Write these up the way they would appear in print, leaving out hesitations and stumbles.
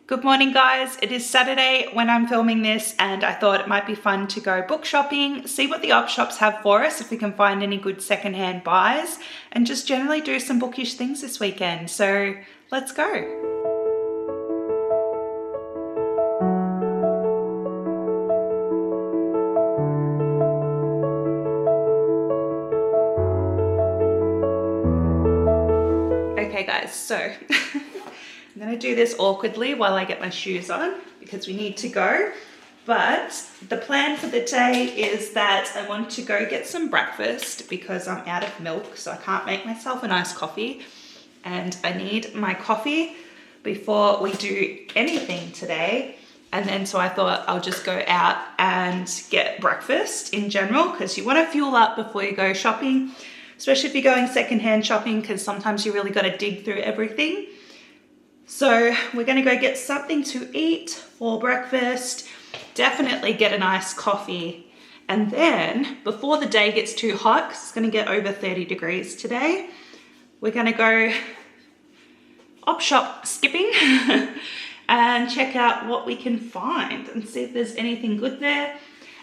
Good morning, guys. It is Saturday when I'm filming this, and I thought it might be fun to go book shopping, see what the op shops have for us, if we can find any good secondhand buys, and just generally do some bookish things this weekend. So let's go. Okay guys, so I'm gonna do this awkwardly while I get my shoes on because we need to go. But the plan for the day is that I want to go get some breakfast because I'm out of milk, so I can't make myself a nice coffee. And I need my coffee before we do anything today. And then so I thought I'll just go out and get breakfast in general because you want to fuel up before you go shopping, especially if you're going secondhand shopping, because sometimes you really got to dig through everything. So we're going to go get something to eat for breakfast, definitely get a nice coffee, and then before the day gets too hot, because it's going to get over 30 degrees today, we're going to go op shop skipping and check out what we can find and see if there's anything good there.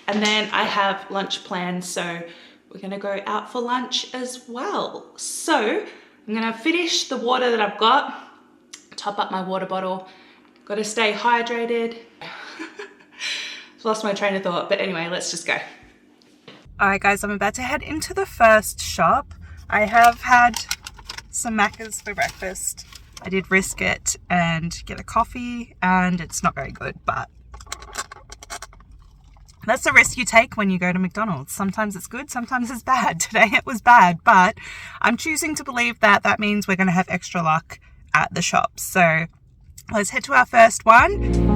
And then I have lunch plans, so we're going to go out for lunch as well. So I'm going to finish the water that I've got, top up my water bottle. Got to stay hydrated. Lost my train of thought, but anyway, let's just go. All right, guys, I'm about to head into the first shop. I have had some Maccas for breakfast. I did risk it and get a coffee, and it's not very good, but that's the risk you take when you go to McDonald's. Sometimes it's good, sometimes it's bad. Today it was bad, but I'm choosing to believe that that means we're going to have extra luck at the shops. So let's head to our first one.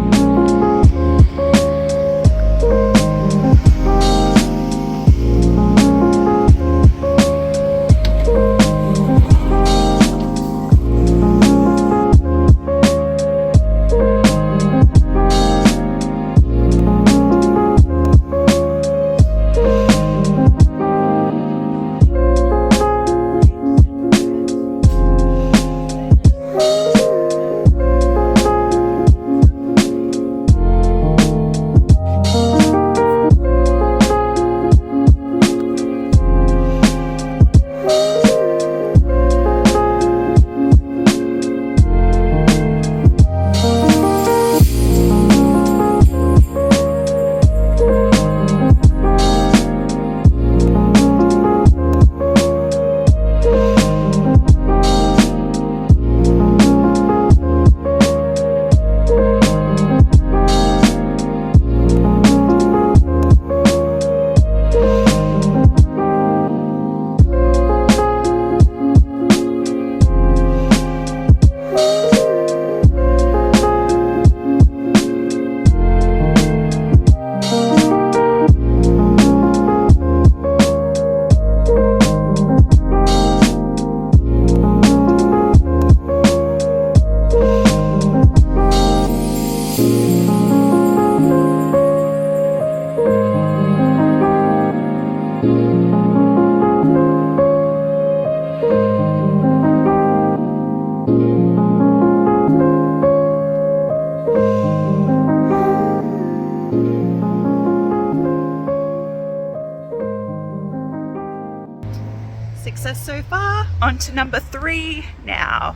Success so far. On to number 3 now.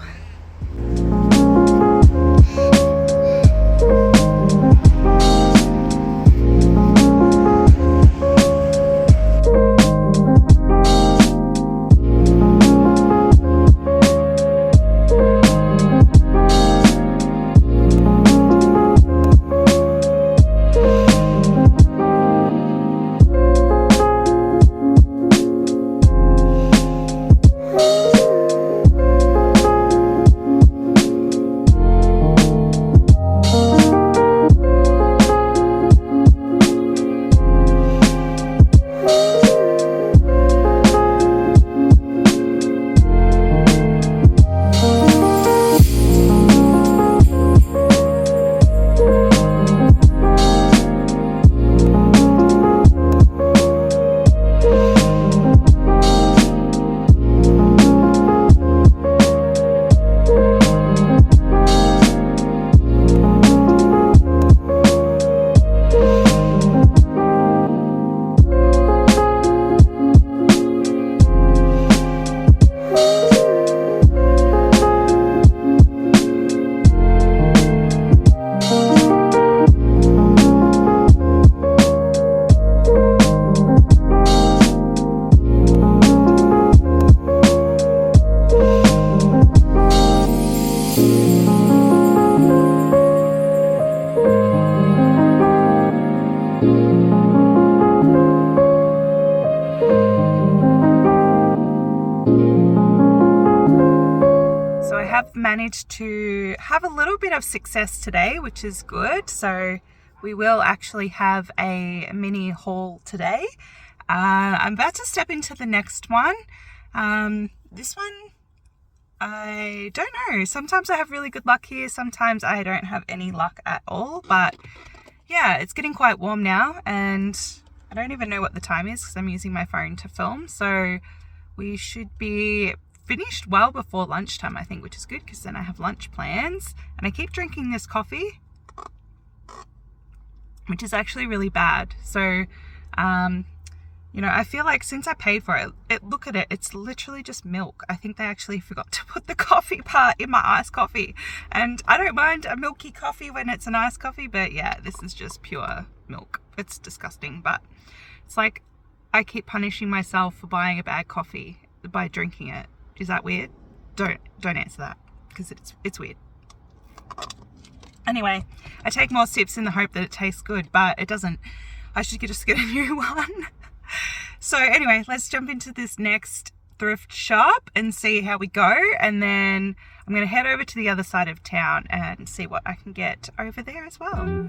managed to have a little bit of success today, which is good. So we will actually have a mini haul today. I'm about to step into the next one. This one, I don't know. Sometimes I have really good luck here. Sometimes I don't have any luck at all. But yeah, it's getting quite warm now, and I don't even know what the time is because I'm using my phone to film. So we should be finished well before lunchtime, I think, which is good because then I have lunch plans. And I keep drinking this coffee, which is actually really bad. So, you know, I feel like since I paid for it, look at it, it's literally just milk. I think they actually forgot to put the coffee part in my iced coffee. And I don't mind a milky coffee when it's an iced coffee, but yeah, this is just pure milk. It's disgusting, but it's like I keep punishing myself for buying a bad coffee by drinking it. Is that weird? Don't answer that because it's weird. Anyway, I take more sips in the hope that it tastes good, but it doesn't. I should just get a new one. So anyway, let's jump into this next thrift shop and see how we go. And then I'm going to head over to the other side of town and see what I can get over there as well.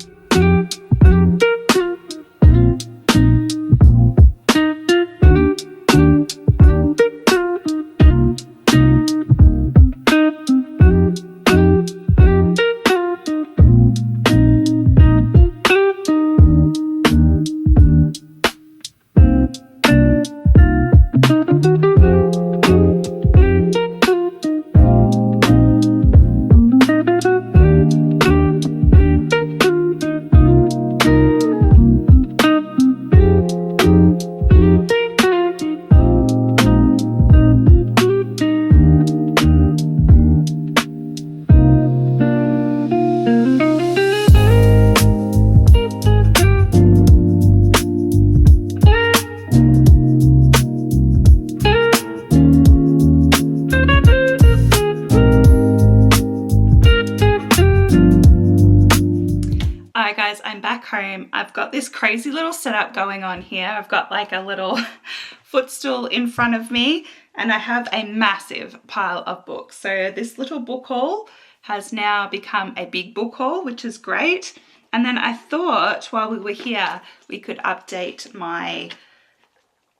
Alright guys, I'm back home. I've got this crazy little setup going on here. I've got like a little footstool in front of me and I have a massive pile of books. So this little book haul has now become a big book haul, which is great. And then I thought while we were here, we could update my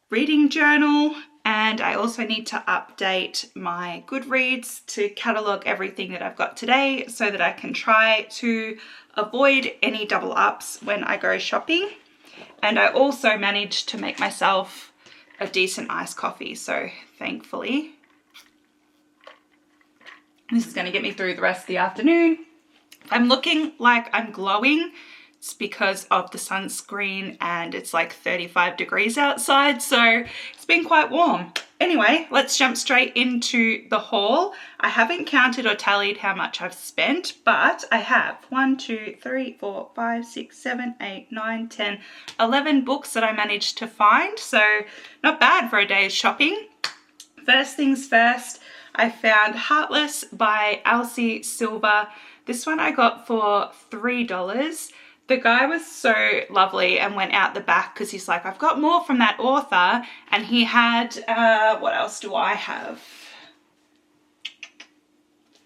reading journal, and I also need to update my Goodreads to catalogue everything that I've got today so that I can try to avoid any double ups when I go shopping. And I also managed to make myself a decent iced coffee, so thankfully this is going to get me through the rest of the afternoon. I'm looking like I'm glowing. It's because of the sunscreen and it's like 35 degrees outside, so it's been quite warm. Anyway, let's jump straight into the haul. I haven't counted or tallied how much I've spent, but I have 1, 2, 3, 4, 5, 6, 7, 8, 9, 10, 11 books that I managed to find, so not bad for a day's shopping. First things first, I found Heartless by Elsie Silver. This one I got for $3. The guy was so lovely and went out the back because he's like, I've got more from that author. And he had, what else do I have?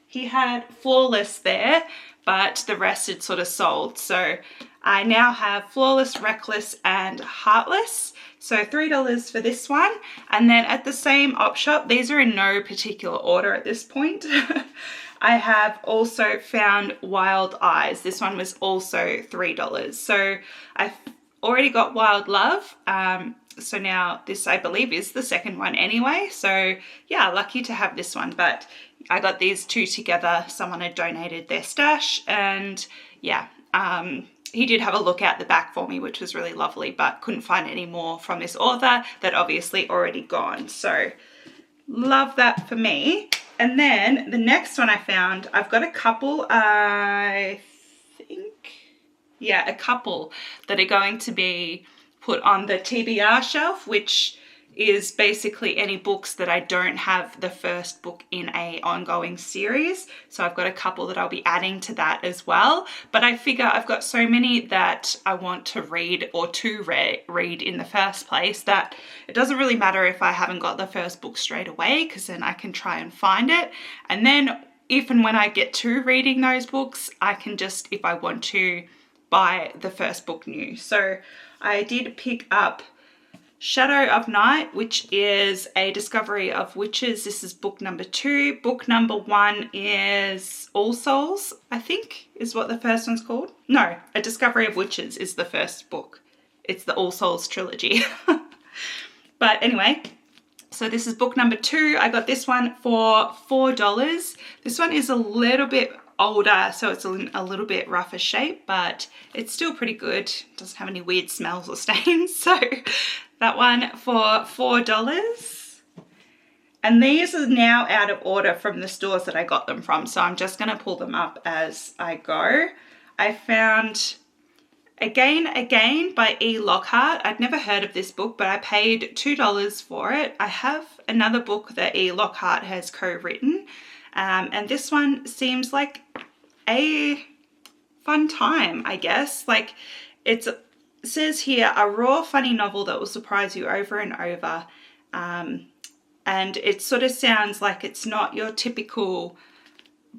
He had Flawless there, but the rest had sort of sold. So I now have Flawless, Reckless, and Heartless. So $3 for this one. And then at the same op shop, these are in no particular order at this point. I have also found Wild Eyes. This one was also $3. So I've already got Wild Love. So now this, I believe, is the second one anyway. So yeah, lucky to have this one. But I got these two together. Someone had donated their stash, and yeah, he did have a look out the back for me, which was really lovely, but couldn't find any more from this author that obviously already gone. So love that for me. And then the next one I found, I've got a couple, I think, yeah, a couple that are going to be put on the TBR shelf, which is basically any books that I don't have the first book in a ongoing series. So I've got a couple that I'll be adding to that as well. But I figure I've got so many that I want to read or to read in the first place that it doesn't really matter if I haven't got the first book straight away, because then I can try and find it. And then if and when I get to reading those books, I can just, if I want to, buy the first book new. So I did pick up Shadow of Night, which is a discovery of witches. This is book number 2. Book number 1 is All Souls, I think is what the first one's called. No, A Discovery of Witches is the first book. It's the All Souls trilogy. But anyway, so this is book number 2. I got this one for $4. This one is a little bit older, so it's in a little bit rougher shape, but it's still pretty good. It doesn't have any weird smells or stains. So that one for $4. And these are now out of order from the stores that I got them from, so I'm just going to pull them up as I go. I found Again by E. Lockhart. I'd never heard of this book, but I paid $2 for it. I have another book that E. Lockhart has co-written, and this one seems like a fun time, I guess. Like, it says here, a raw, funny novel that will surprise you over and over. And it sort of sounds like it's not your typical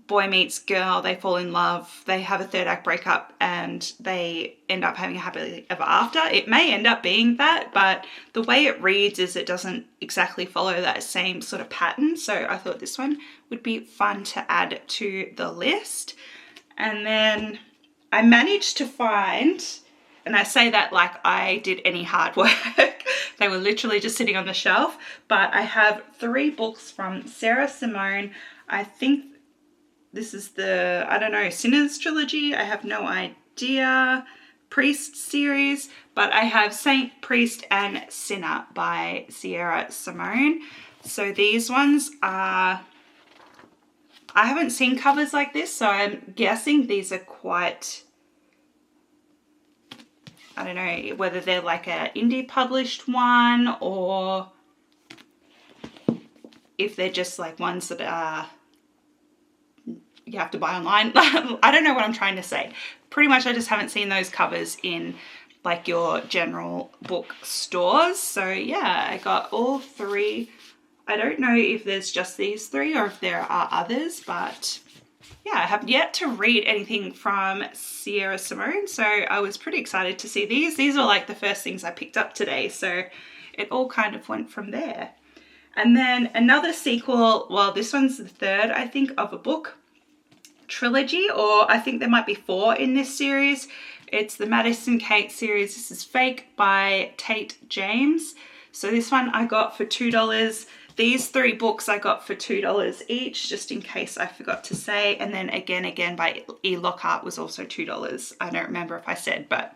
boy meets girl, they fall in love, they have a third act breakup, and they end up having a happily ever after. It may end up being that, but the way it reads is it doesn't exactly follow that same sort of pattern. So I thought this one would be fun to add to the list. And then I managed to find, and I say that like I did any hard work, they were literally just sitting on the shelf, but I have 3 books from Sarah Simone. I think this is the, I don't know, Sinners trilogy. I have no idea. Priest series, but I have Saint, Priest and Sinner by Sarah Simone. So these ones are, I haven't seen covers like this, so I'm guessing these are quite, I don't know whether they're like an indie published one or if they're just like ones that are you have to buy online. I don't know what I'm trying to say. Pretty much I just haven't seen those covers in like your general book stores. So yeah, I got all 3. I don't know if there's just these 3 or if there are others, but yeah, I have yet to read anything from Sarah Simone, so I was pretty excited to see these. These are like the first things I picked up today, so it all kind of went from there. And then another sequel, well, this one's the 3rd, I think, of a book trilogy, or I think there might be 4 in this series. It's the Madison Kate series. This is Fake by Tate James. So this one I got for $2. These 3 books I got for $2 each, just in case I forgot to say. And then again by E. Lockhart was also $2. I don't remember if I said, but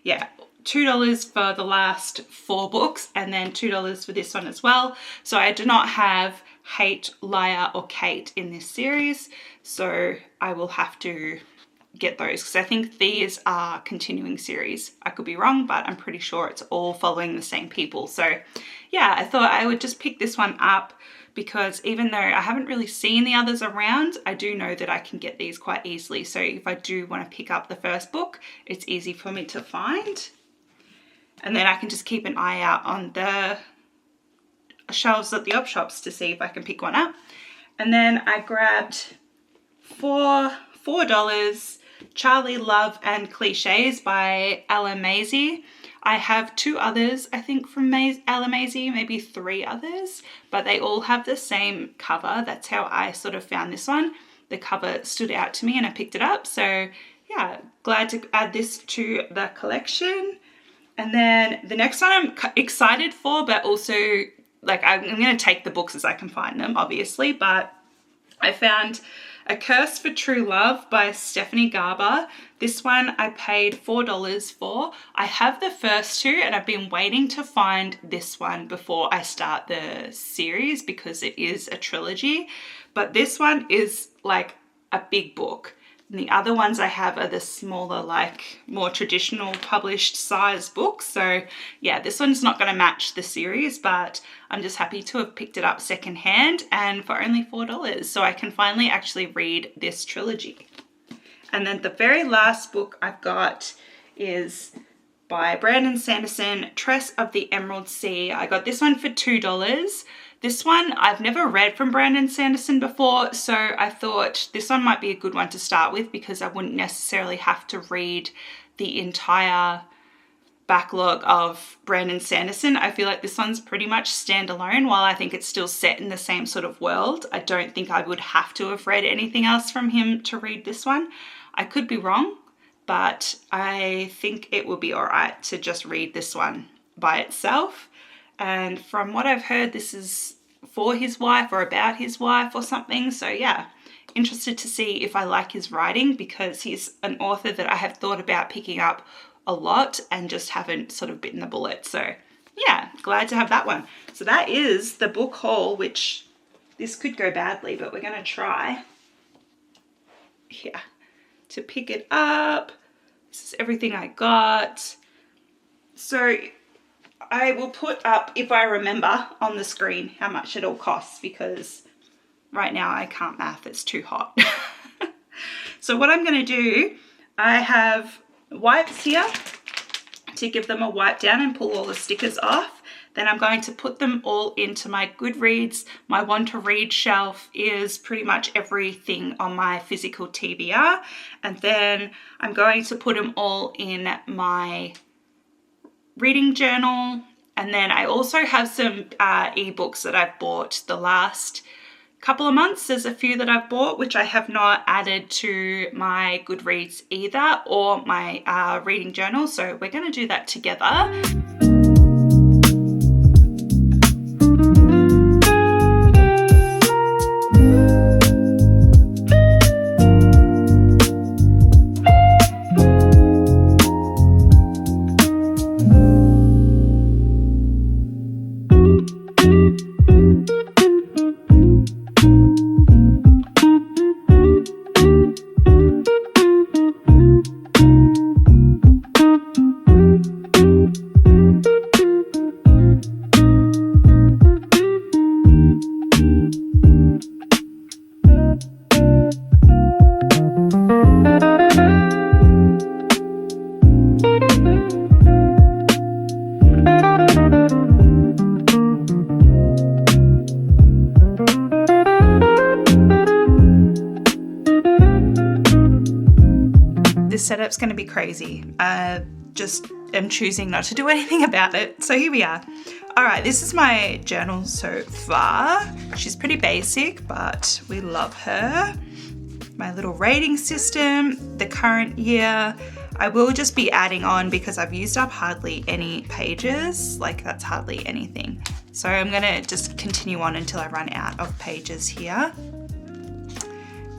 yeah, $2 for the last 4 books and then $2 for this one as well. So I do not have Hate, Liar or Kate in this series, so I will have to get those because I think these are continuing series. I could be wrong, but I'm pretty sure it's all following the same people. So yeah, I thought I would just pick this one up because even though I haven't really seen the others around, I do know that I can get these quite easily. So if I do want to pick up the first book, it's easy for me to find. And then I can just keep an eye out on the shelves at the op shops to see if I can pick one up. And then I grabbed for $4 Charlie, Love and Cliches by Ella Maisie. I have 2 others, I think, from Ella Maisie, maybe 3 others, but they all have the same cover. That's how I sort of found this one. The cover stood out to me and I picked it up. So yeah, glad to add this to the collection. And then the next one I'm excited for, but also like I'm going to take the books as I can find them, obviously, but I found A Curse for True Love by Stephanie Garber. This one I paid $4 for. I have the first 2 and I've been waiting to find this one before I start the series because it is a trilogy, but this one is like a big book. And the other ones I have are the smaller, like more traditional published size books. So yeah, this one's not going to match the series, but I'm just happy to have picked it up secondhand and for only $4. So I can finally actually read this trilogy. And then the very last book I've got is by Brandon Sanderson, Tress of the Emerald Sea. I got this one for $2. This one I've never read from Brandon Sanderson before, so I thought this one might be a good one to start with because I wouldn't necessarily have to read the entire backlog of Brandon Sanderson. I feel like this one's pretty much standalone. While I think it's still set in the same sort of world, I don't think I would have to have read anything else from him to read this one. I could be wrong, but I think it would be all right to just read this one by itself. And from what I've heard, this is for his wife or about his wife or something. So yeah, interested to see if I like his writing because he's an author that I have thought about picking up a lot and just haven't sort of bitten the bullet. So yeah, glad to have that one. So that is the book haul, which this could go badly, but we're going to try to pick it up. This is everything I got. So I will put up, if I remember, on the screen how much it all costs because right now I can't math, it's too hot. So what I'm going to do, I have wipes here to give them a wipe down and pull all the stickers off. Then I'm going to put them all into my Goodreads. My want to read shelf is pretty much everything on my physical TBR. And then I'm going to put them all in my reading journal. And then I also have some ebooks that I've bought the last couple of months. There's a few that I've bought which I have not added to my Goodreads either or my reading journal. So we're going to do that together. This setup's going to be crazy. Just am choosing not to do anything about it. So here we are. All right, this is my journal so far. She's pretty basic, but we love her. My little rating system, the current year. I will just be adding on because I've used up hardly any pages. Like that's hardly anything. So I'm going to just continue on until I run out of pages here.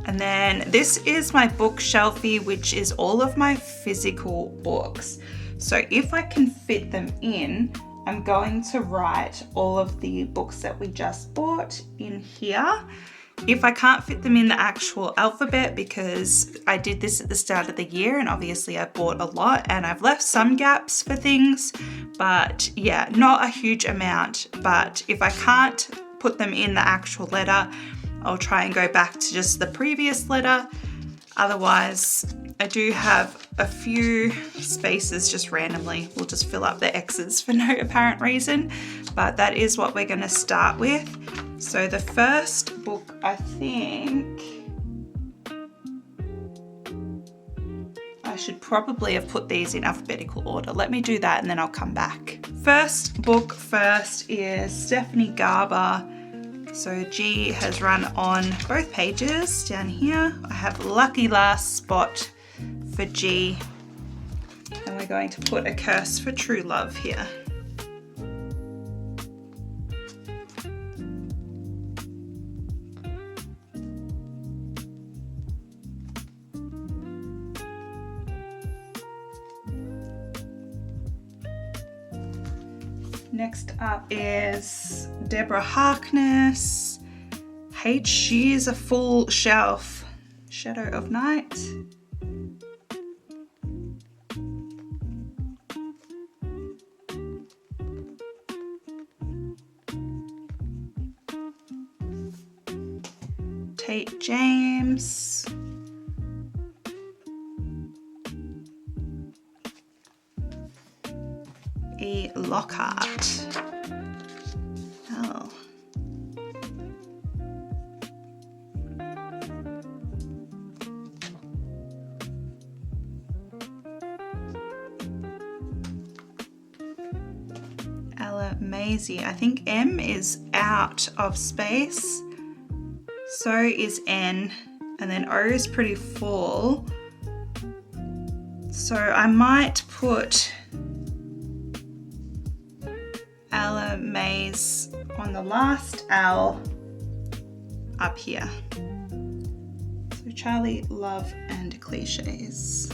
And then this is my bookshelfie, which is all of my physical books. So if I can fit them in, I'm going to write all of the books that we just bought in here. If I can't fit them in the actual alphabet, because I did this at the start of the year and obviously I bought a lot and I've left some gaps for things, but yeah, not a huge amount. But if I can't put them in the actual letter, I'll try and go back to just the previous letter. Otherwise, I do have a few spaces just randomly. We'll just fill up the X's for no apparent reason, but that is what we're going to start with. So the first book, I think I should probably have put these in alphabetical order. Let me do that and then I'll come back. First book first is Stephanie Garber. So G has run on both pages down here. I have Lucky Last Spot for G. And we're going to put A Curse for True Love here. Next up is Deborah Harkness. H, she is a full shelf. Shadow of Night. Tate James. E. Lockhart. Oh, Maisie. I think M is out of space. So is N. And then O is pretty full. So I might put Ella Mays on the last L up here. So Charlie, Love and Cliches.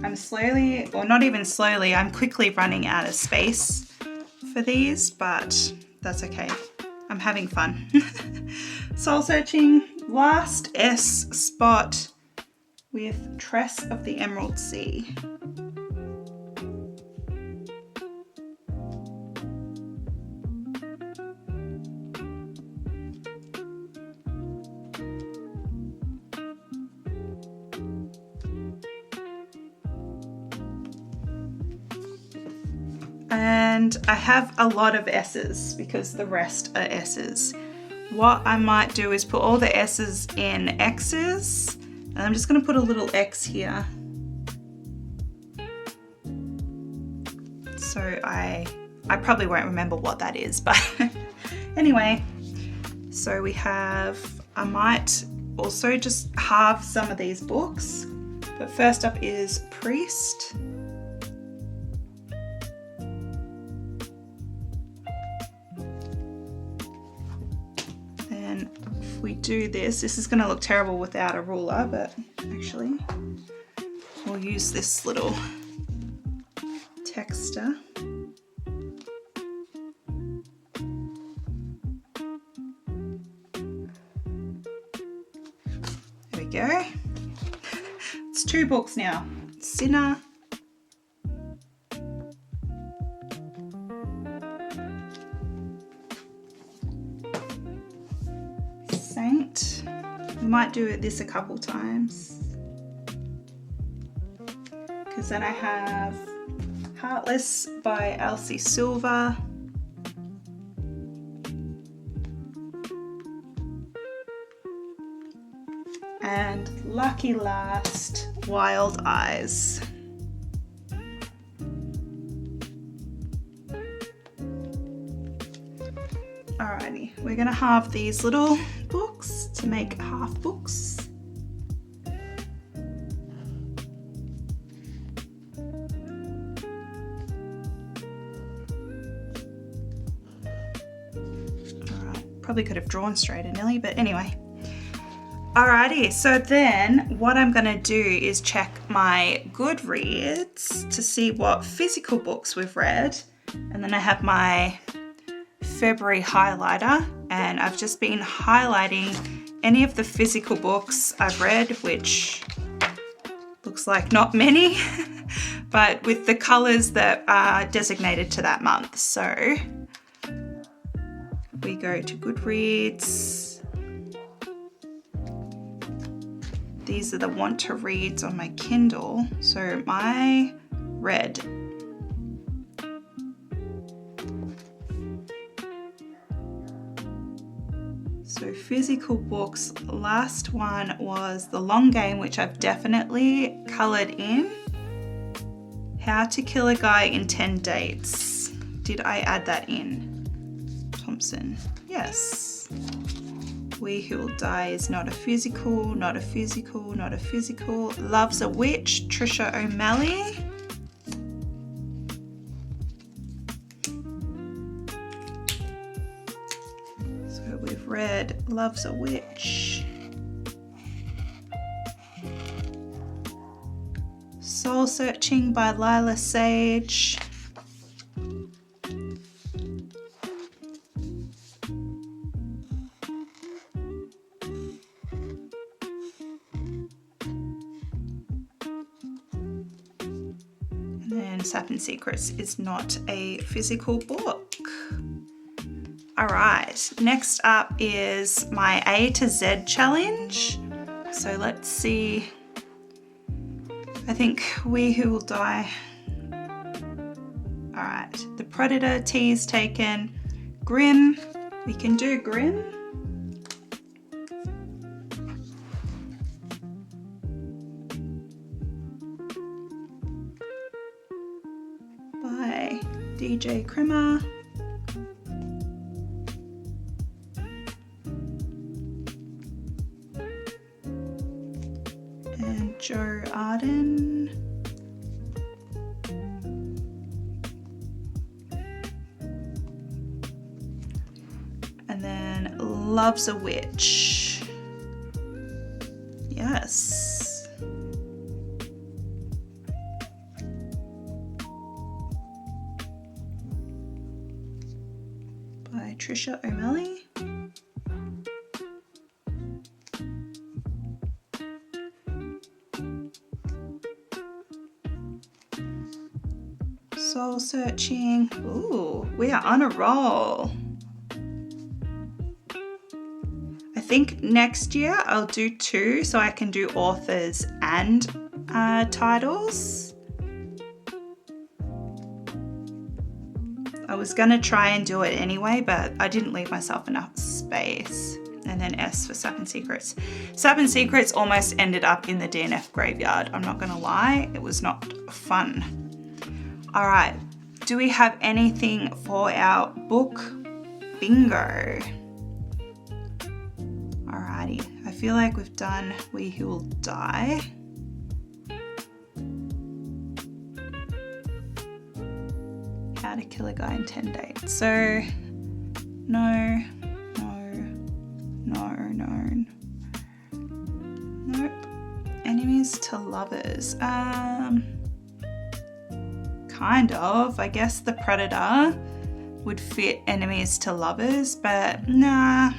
I'm slowly, or not even slowly, I'm quickly running out of space for these, but that's okay. I'm having fun. Soul searching, last S spot with Tress of the Emerald Sea. And I have a lot of S's because the rest are S's. What I might do is put all the S's in X's, and I'm just going to put a little X here. So I probably won't remember what that is, but anyway. So we have, I might also just halve some of these books, but first up is Priest. If we do this is going to look terrible without a ruler, but actually we'll use this little texter. There we go. It's 2 books now. Sinner . Saint. We might do this a couple times because then I have Heartless by Elsie Silver, and Lucky Last, Wild Eyes. Alrighty, we're gonna halve these little books to make half books. Alright, probably could have drawn straighter, Nelly, but anyway. Alrighty, so then what I'm gonna do is check my Goodreads to see what physical books we've read, and then I have my February highlighter, and I've just been highlighting any of the physical books I've read, which looks like not many, but with the colors that are designated to that month. So we go to Goodreads. These are the want to reads on my Kindle. So my read. So physical books, last one was The Long Game, which I've definitely coloured in. How to Kill a Guy in 10 Dates. Did I add that in? Thompson, yes. We Who Will Die is not a physical, not a physical, not a physical. Love's a Witch, Trisha O'Malley. We've read Love's a Witch, Soul Searching by Lila Sage, and then Sappin Secrets is not a physical book. All right, next up is my A to Z challenge. So let's see. I think We Who Will Die. All right, the Predator tea's taken. Grimm, we can do Grimm. By DJ Krimmer. And Joe Arden. And then Loves a Witch. Yes. By Trisha O'Malley. Soul Searching. Ooh, we are on a roll. I think next year I'll do 2 so I can do authors and titles. I was gonna try and do it anyway, but I didn't leave myself enough space. And then S for Sapin Secrets. Sapin Secrets almost ended up in the DNF graveyard. I'm not gonna lie, it was not fun. All right, do we have anything for our book bingo? Alrighty, I feel like we've done We Who Will Die. How to Kill a Guy in 10 Dates. So, no. Nope. Enemies to Lovers. Kind of. I guess the Predator would fit Enemies to Lovers, but nah,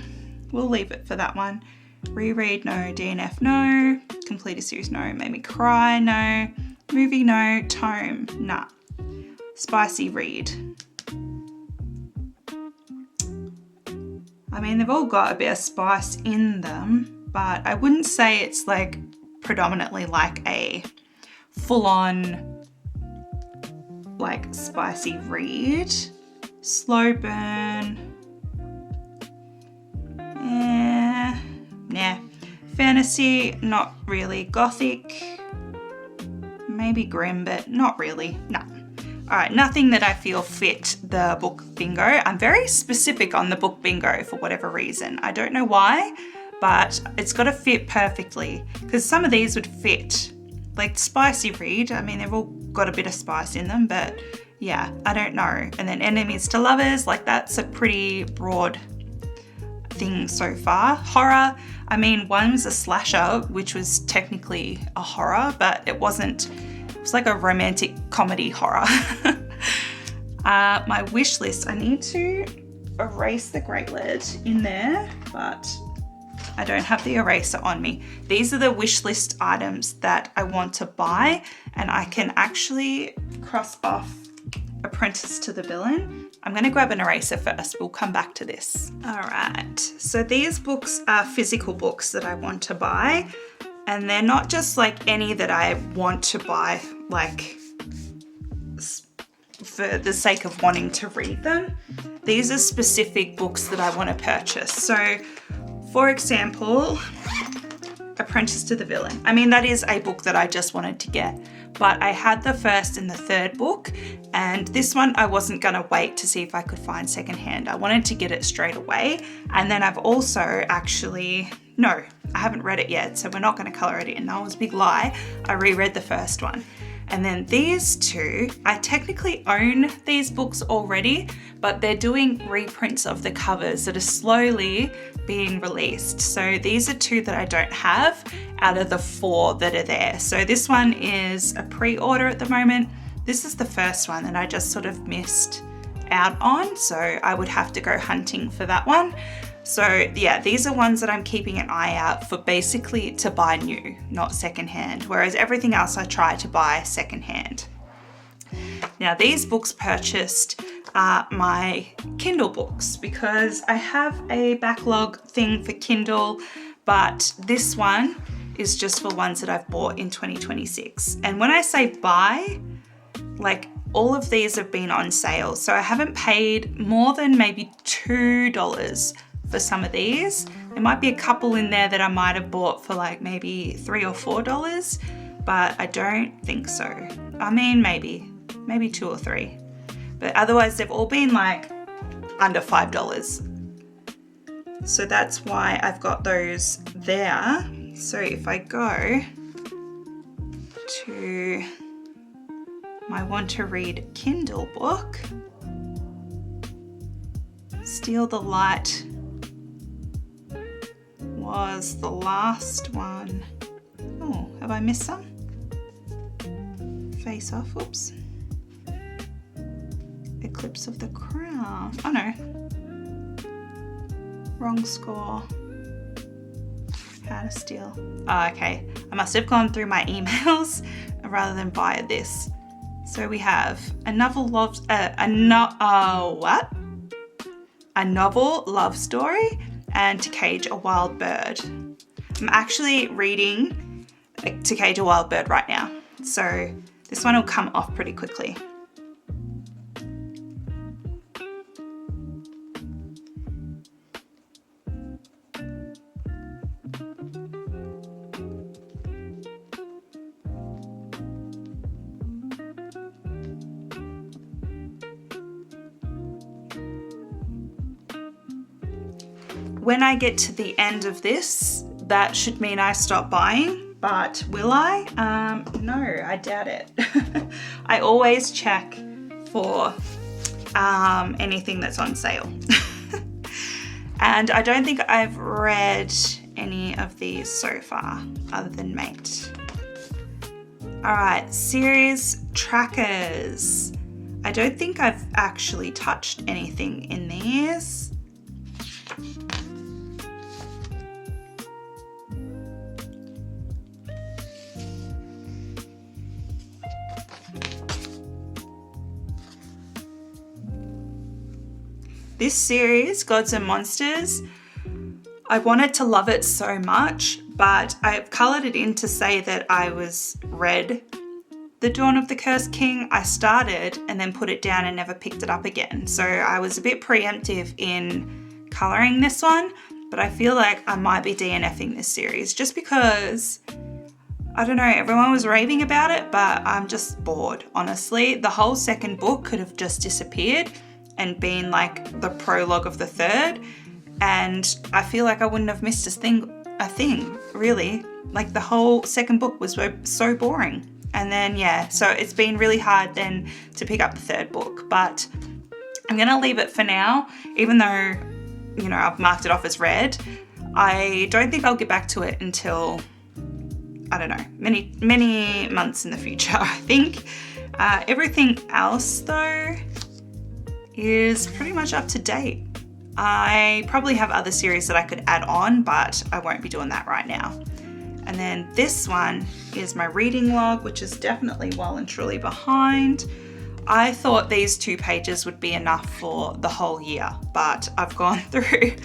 we'll leave it for that one. Reread, no. DNF, no. Complete a series, no. Made Me Cry, no. Movie, no. Tome, nah. Spicy read. I mean, they've all got a bit of spice in them, but I wouldn't say it's like predominantly like a full-on like spicy read. Slow burn. Nah. Fantasy, not really. Gothic, maybe grim, but not really. No. All right, nothing that I feel fit the book bingo. I'm very specific on the book bingo for whatever reason. I don't know why, but it's got to fit perfectly because some of these would fit. Like spicy read, I mean, they've all got a bit of spice in them, but yeah, I don't know. And then Enemies to Lovers, like that's a pretty broad thing so far. Horror, I mean, one's a slasher, which was technically a horror, but it wasn't, it was like a romantic comedy horror. My wish list, I need to erase the Great Lead in there, but I don't have the eraser on me. These are the wish list items that I want to buy, and I can actually cross off Apprentice to the Villain. I'm gonna grab an eraser first. We'll come back to this. All right, so these books are physical books that I want to buy, and they're not just like any that I want to buy, like for the sake of wanting to read them. These are specific books that I want to purchase. So, for example, Apprentice to the Villain. I mean, that is a book that I just wanted to get, but I had the first and the third book, and this one I wasn't gonna wait to see if I could find secondhand. I wanted to get it straight away, and then I've also actually, no, I haven't read it yet, so we're not gonna color it in. That was a big lie. I reread the first one. And then these two, I technically own these books already, but they're doing reprints of the covers that are slowly being released. So these are two that I don't have out of the 4 that are there. So this one is a pre-order at the moment. This is the first one that I just sort of missed out on. So I would have to go hunting for that one. So yeah, these are ones that I'm keeping an eye out for, basically to buy new, not secondhand, whereas everything else I try to buy secondhand. Now these books purchased are my Kindle books because I have a backlog thing for Kindle, but this one is just for ones that I've bought in 2026. And when I say buy, like all of these have been on sale. So I haven't paid more than maybe $2 for some of these. There might be a couple in there that I might have bought for like maybe $3 or $4, but I don't think so. I mean, maybe $2 or $3. But otherwise they've all been like under $5. So that's why I've got those there. So if I go to my want to read Kindle book, Steal the Light was the last one. Oh, have I missed some? Face Off, oops. Eclipse of the Crown. Oh no. Wrong score. How to Steal. Oh, okay. I must have gone through my emails rather than buy this. So we have a novel love, a novel love story and To Cage a Wild Bird. I'm actually reading To Cage a Wild Bird right now, so this one will come off pretty quickly. When I get to the end of this, that should mean I stop buying, but will I? No, I doubt it. I always check for anything that's on sale. And I don't think I've read any of these so far, other than Mate. All right, series trackers. I don't think I've actually touched anything in these. This series, Gods and Monsters, I wanted to love it so much, but I've coloured it in to say that I read The Dawn of the Cursed King. I started and then put it down and never picked it up again. So I was a bit preemptive in colouring this one, but I feel like I might be DNFing this series just because, I don't know, everyone was raving about it, but I'm just bored, honestly. The whole second book could have just disappeared and been like the prologue of the third, and I feel like I wouldn't have missed a thing really. Like the whole second book was so boring, and then yeah, so it's been really hard then to pick up the third book, but I'm gonna leave it for now, even though, you know, I've marked it off as read. I don't think I'll get back to it until, I don't know, many months in the future, I think. Everything else though is pretty much up to date. I probably have other series that I could add on, but I won't be doing that right now. And then this one is my reading log, which is definitely well and truly behind. I thought these 2 pages would be enough for the whole year, but I've gone through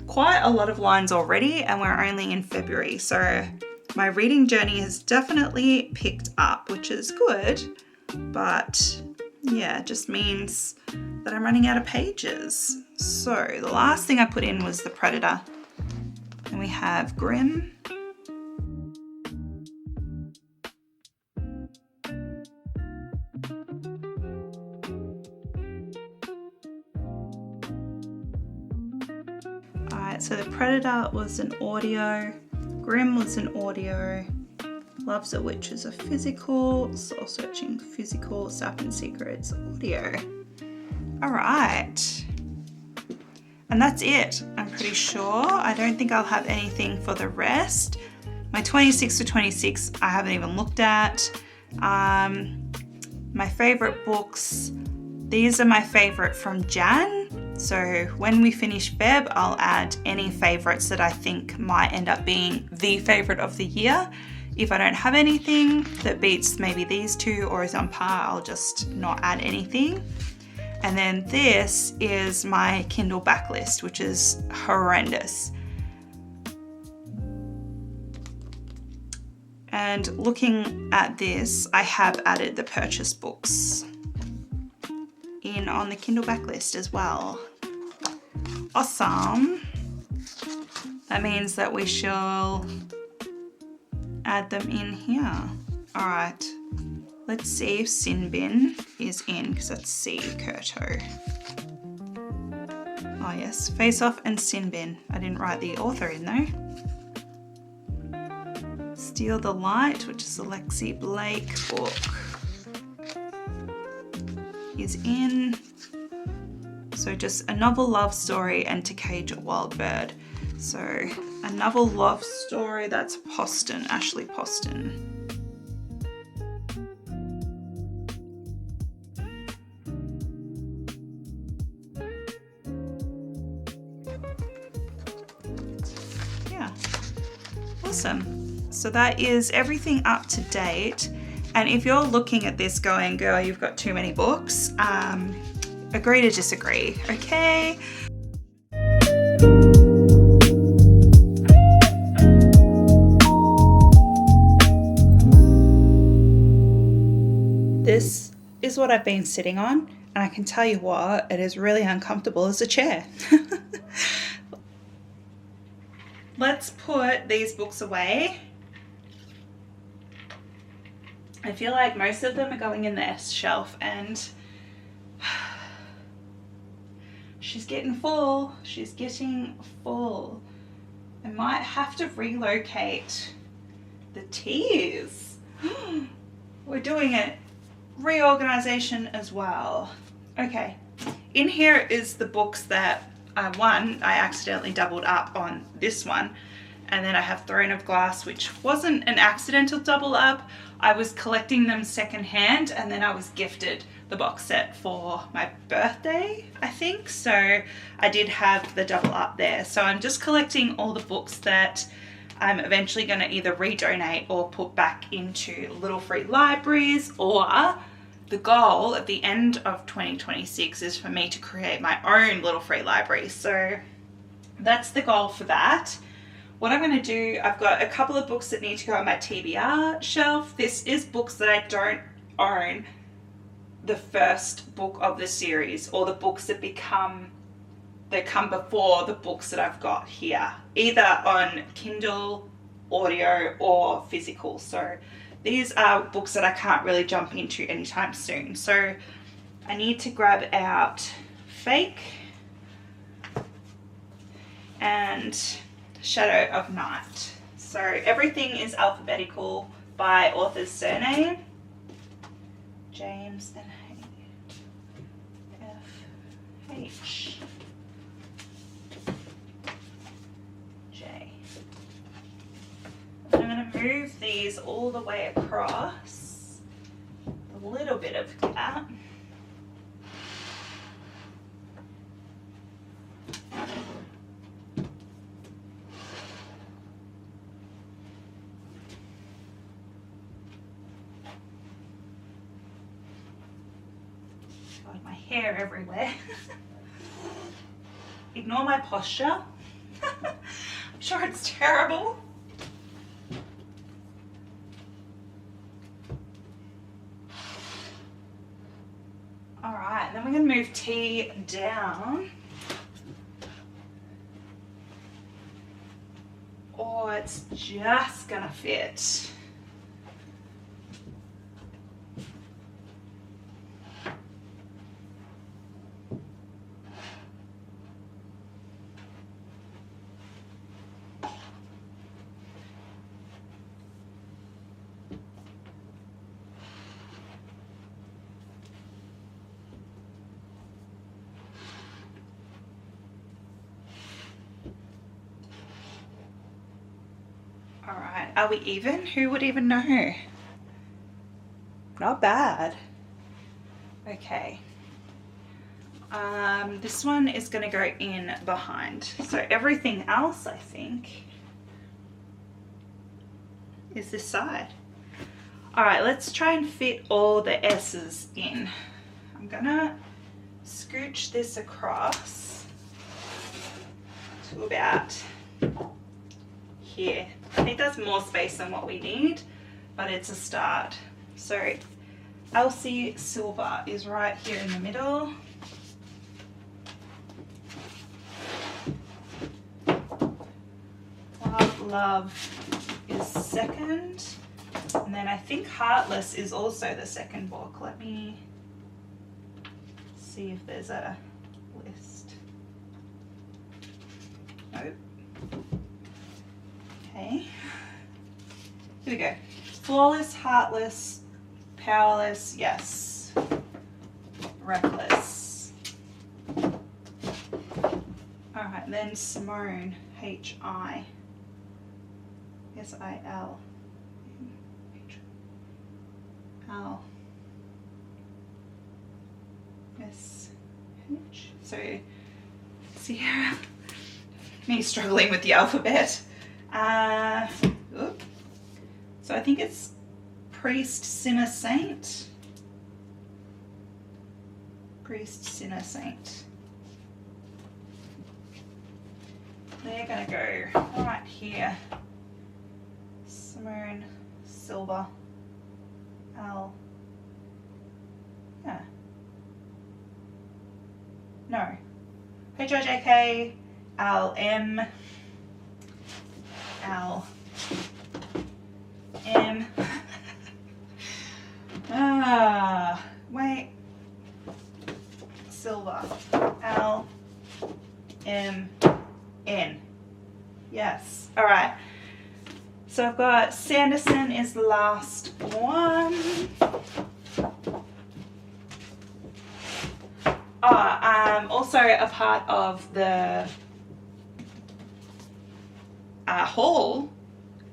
quite a lot of lines already and we're only in February. So my reading journey has definitely picked up, which is good, but yeah, it just means that I'm running out of pages. So the last thing I put in was The Predator. And we have Grimm. Alright, so The Predator was an audio, Grimm was an audio, Love's a Witch is a physical, Soul Searching physical, Sapphire Secrets audio. All right. And that's it, I'm pretty sure. I don't think I'll have anything for the rest. My 26 to 26, I haven't even looked at. My favorite books, these are my favorite from Jan. So when we finish Feb, I'll add any favorites that I think might end up being the favorite of the year. If I don't have anything that beats maybe these 2 or is on par, I'll just not add anything. And then this is my Kindle backlist, which is horrendous. And looking at this, I have added the purchase books. one on the Kindle backlist as well. Awesome. That means that we shall add them in here. All right, let's see if Sin Bin is in, because that's C, Kurto. Oh yes, Face Off and Sin Bin. I didn't write the author in though. Steal the Light, which is a Lexi Blake book, is in. So just A Novel Love Story and To Cage a Wild Bird. So A Novel Love Story, that's Poston, Ashley Poston. Yeah, awesome. So that is everything up to date. And if you're looking at this going, girl, you've got too many books, agree to disagree, okay? This is what I've been sitting on, and I can tell you what, it is really uncomfortable as a chair. Let's put these books away. I feel like most of them are going in the S shelf, and she's getting full. She's getting full. I might have to relocate the teas. We're doing it. Reorganization as well. Okay, in here is the books that I accidentally doubled up on this one, and then I have Throne of Glass, which wasn't an accidental double up. I was collecting them secondhand, and then I was gifted the box set for my birthday, I think, so I did have the double up there. So I'm just collecting all the books that I'm eventually going to either redonate or put back into little free libraries, or the goal at the end of 2026 is for me to create my own little free library. So that's the goal for that. What I'm going to do, I've got a couple of books that need to go on my TBR shelf. This is books that I don't own the first book of the series, or the books that come before the books that I've got here, either on Kindle, audio, or physical. So these are books that I can't really jump into anytime soon. So I need to grab out Fake and Shadow of Night. So everything is alphabetical by author's surname. James and F-H J. I'm going to move these all the way across. A little bit of that. My hair everywhere. Ignore my posture. I'm sure it's terrible. All right, then we're going to move T down. Oh, it's just going to fit. All right, are we even? Who would even know? Not bad. Okay. This one is going to go in behind. So everything else, I think, is this side. All right, let's try and fit all the S's in. I'm gonna scooch this across to about here. I think that's more space than what we need, but it's a start. So Elsie Silver is right here in the middle. Love is second. And then I think Heartless is also the second book. Let me see if there's a list. Nope. Okay. Here we go. Flawless, Heartless, Powerless, yes. Reckless. Alright, then Simone, H-I. S-I-L. L. S-H. So, Sierra. Me struggling with the alphabet. So I think it's Priest, Sinner, Saint. Priest, Sinner, Saint. They're gonna go right here. Simone, Silver, L. Yeah. No. H-I-J-K, L, M, L, M. Wait. Silver, L, M, N. Yes. All right. So I've got Sanderson is the last one. I'm also a part of the haul,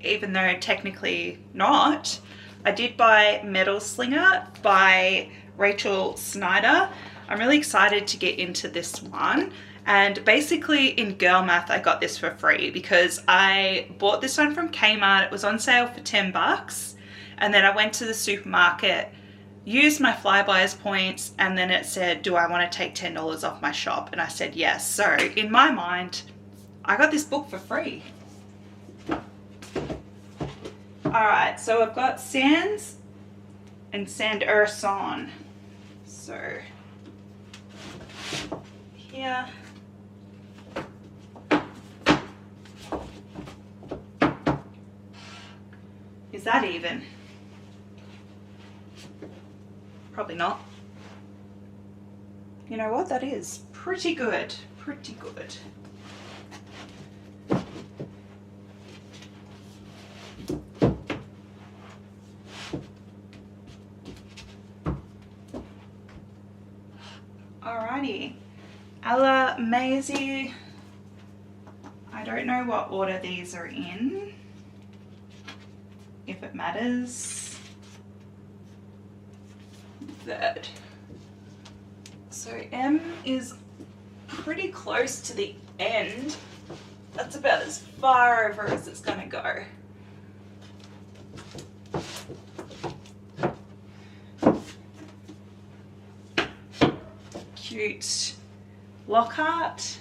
even though technically not. I did buy Metal Slinger by Rachel Snyder. I'm really excited to get into this one. And basically in Girl Math, I got this for free because I bought this one from Kmart. It was on sale for 10 bucks. And then I went to the supermarket, used my Flybuys points, and then it said, do I want to take $10 off my shop? And I said yes. So in my mind, I got this book for free. All right, so I've got Sans and Sanderson. So here. Is that even? Probably not. You know what? That is pretty good. Pretty good. Alrighty. Ella, Maisie. I don't know what order these are in, if it matters. Third. So M is pretty close to the end. That's about as far over as it's gonna go. Cute Lockhart.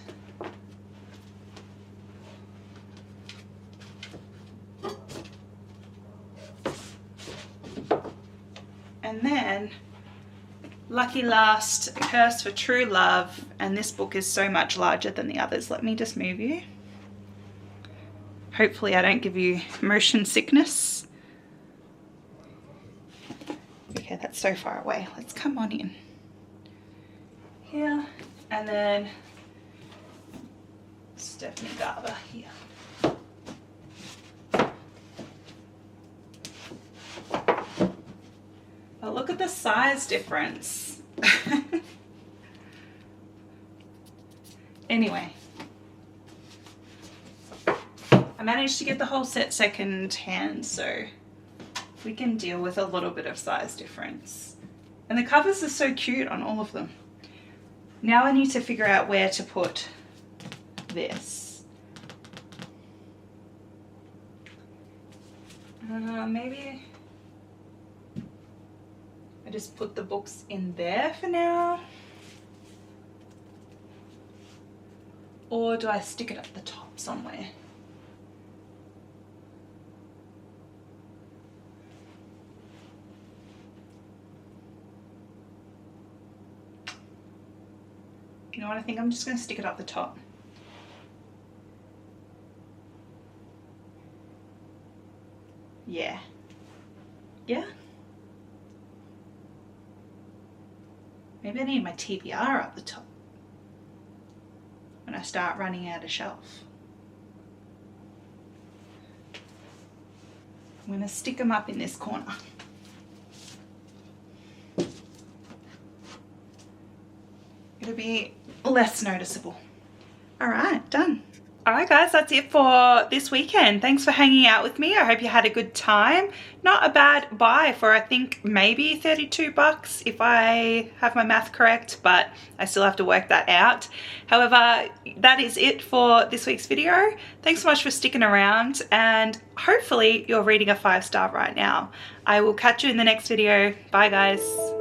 And then Lucky Last, Curse for True Love, and this book is so much larger than the others. Let me just move you. Hopefully I don't give you motion sickness. Okay, that's so far away. Let's come on in. Here, and then Stephanie Garber here. But look at the size difference. Anyway, I managed to get the whole set second hand, so we can deal with a little bit of size difference. And the covers are so cute on all of them. Now I need to figure out where to put this. Maybe I just put the books in there for now. Or do I stick it at the top somewhere? You know what, I think I'm just going to stick it up the top. Yeah. Yeah. Maybe I need my TBR up the top when I start running out of shelf. I'm going to stick them up in this corner. It'll be less noticeable. All right, done. All right, guys, that's it for this weekend. Thanks for hanging out with me. I hope you had a good time. Not a bad buy for, I think, maybe 32 bucks if I have my math correct, but I still have to work that out. However, that is it for this week's video. Thanks so much for sticking around, and hopefully you're reading a 5-star right now. I will catch you in the next video. Bye, guys.